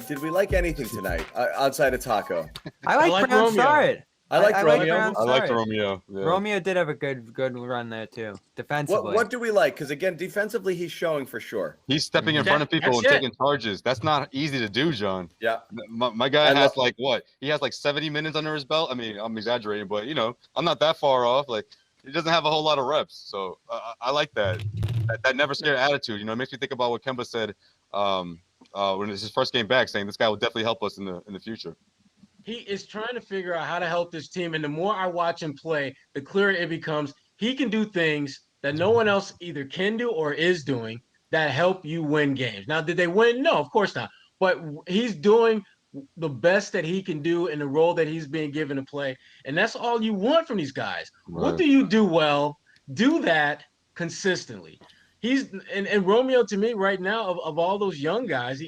did we like anything tonight outside of Taco? I like Brown Sard. I liked Romeo. I liked Romeo. Yeah. Romeo did have a good run there too, defensively. What do we like? Because again, defensively, he's showing for sure. He's stepping in front of people and taking charges. That's not easy to do, John. Yeah. My guy has He has like 70 minutes under his belt. I mean, I'm exaggerating, but I'm not that far off. Like, he doesn't have a whole lot of reps, so I like that. That never scared attitude. It makes me think about what Kemba said when it's his first game back, saying this guy will definitely help us in the future. He is trying to figure out how to help this team. And the more I watch him play, the clearer it becomes. He can do things that no one else either can do or is doing that help you win games. Now, did they win? No, of course not. But he's doing the best that he can do in the role that he's being given to play. And that's all you want from these guys. Right. What do you do well? Do that consistently. And Romeo, to me, right now, of all those young guys,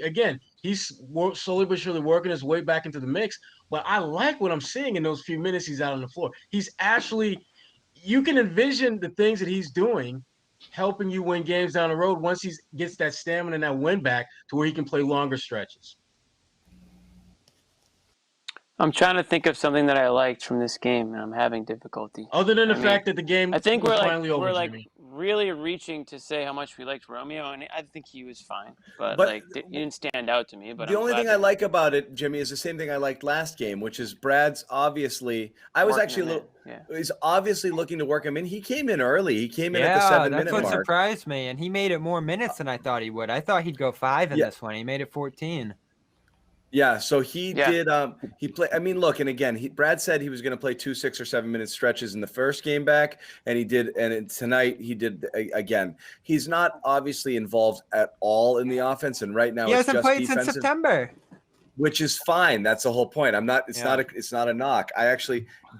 he's slowly but surely working his way back into the mix. But I like what I'm seeing in those few minutes he's out on the floor. He's actually – you can envision the things that he's doing helping you win games down the road once he gets that stamina and that win back to where he can play longer stretches. I'm trying to think of something that I liked from this game, and I'm having difficulty. Other than the fact that the game I think was finally over, we're really reaching to say how much we liked Romeo, and I think he was fine. But he didn't stand out to me. But the only thing I like about it, Jimmy, is the same thing I liked last game, which is Brad's obviously – he's obviously looking to work him in. He came in early. He came in at the 7-minute mark. That's what surprised me, and he made it more minutes than I thought he would. I thought he'd go 5 in this one. He made it 14. Yeah, so he did. He played. I mean, look, and again, Brad said he was going to play 2 6 or 7 minute stretches in the first game back, and he did. And tonight he did again. He's not obviously involved at all in the offense, and right now he hasn't played since September, which is fine. That's the whole point. I'm not. It's not a knock.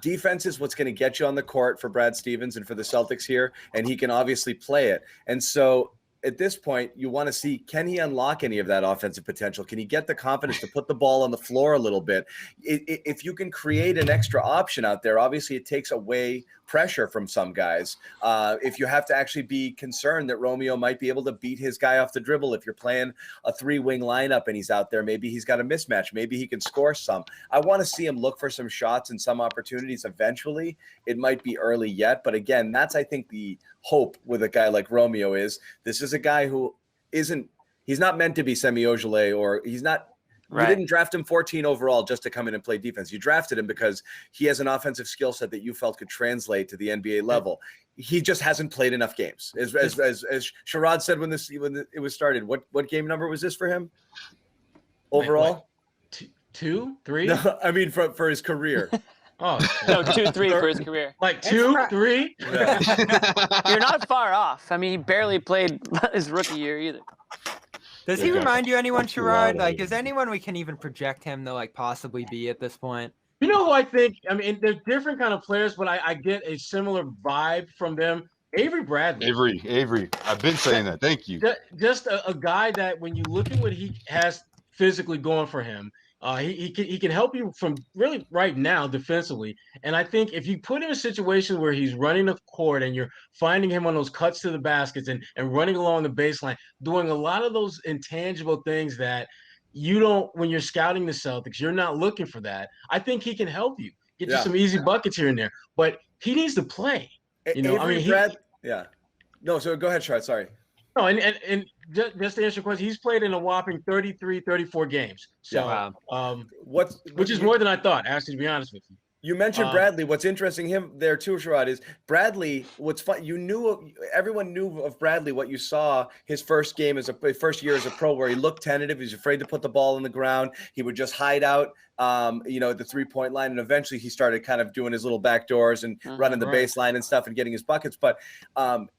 Defense is what's going to get you on the court for Brad Stevens and for the Celtics here, and he can obviously play it. And so, at this point, you want to see, can he unlock any of that offensive potential? Can he get the confidence to put the ball on the floor a little bit? If you can create an extra option out there, obviously it takes away pressure from some guys. If you have to actually be concerned that Romeo might be able to beat his guy off the dribble, if you're playing a 3-wing lineup and he's out there, maybe he's got a mismatch. Maybe he can score some. I want to see him look for some shots and some opportunities eventually. It might be early yet, but again, that's, I think, the hope with a guy like Romeo is this is a guy who he's not meant to be Semi Ojeleye, or he's not. Right. You didn't draft him 14 overall just to come in and play defense. You drafted him because he has an offensive skill set that you felt could translate to the NBA level. He just hasn't played enough games. As Sherrod said when it was started, what game number was this for him overall? Wait, 2, 3? No, I mean for his career. Oh no, 2, 3 for his career. Like 2, 3? Yeah. You're not far off. I mean, he barely played his rookie year either. Does he remind you anyone, Sherrod? Like, is anyone we can even project him to possibly be at this point? You know who I think? I mean, they're different kind of players, but I get a similar vibe from them. Avery Bradley. Avery. I've been saying that. Thank you. Just a guy that when you look at what he has physically going for him, he can help you from really right now defensively. And I think if you put him in a situation where he's running the court and you're finding him on those cuts to the baskets and running along the baseline, doing a lot of those intangible things that you don't, when you're scouting the Celtics, you're not looking for that. I think he can help you get you some easy buckets here and there, but he needs to play. So go ahead, Sherrod. Sorry. No, and just to answer your question, he's played in a whopping 33, 34 games. So, which is more than I thought, actually, to be honest with you. You mentioned Bradley. What's interesting him there too, Sherrod, is Bradley. What's fun? Everyone knew of Bradley. What you saw his first year as a pro, where he looked tentative. He was afraid to put the ball on the ground. He would just hide out, at the 3-point line, and eventually he started kind of doing his little back doors and running the baseline and stuff and getting his buckets. But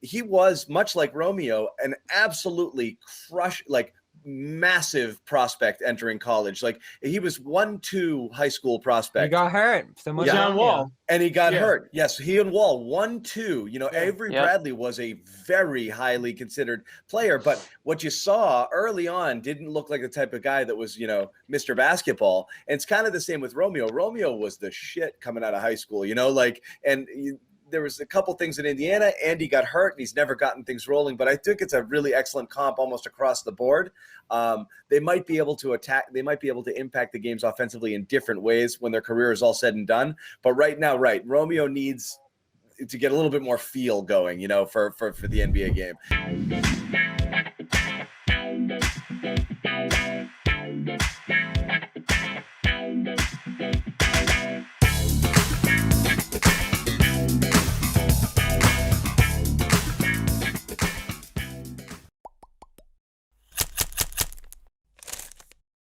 he was much like Romeo, an absolutely massive prospect entering college. Like he was 1-2 high school prospect. He got hurt. John Wall. And he got hurt. Yes, he and Wall 1-2. Avery Bradley was a very highly considered player, but what you saw early on didn't look like the type of guy that was, Mr. Basketball. And it's kind of the same with Romeo. Romeo was the shit coming out of high school, there was a couple things in Indiana. Andy got hurt, and he's never gotten things rolling. But I think it's a really excellent comp almost across the board. They might be able to attack. They might be able to impact the games offensively in different ways when their career is all said and done. But right now, Romeo needs to get a little bit more feel going, for the NBA game.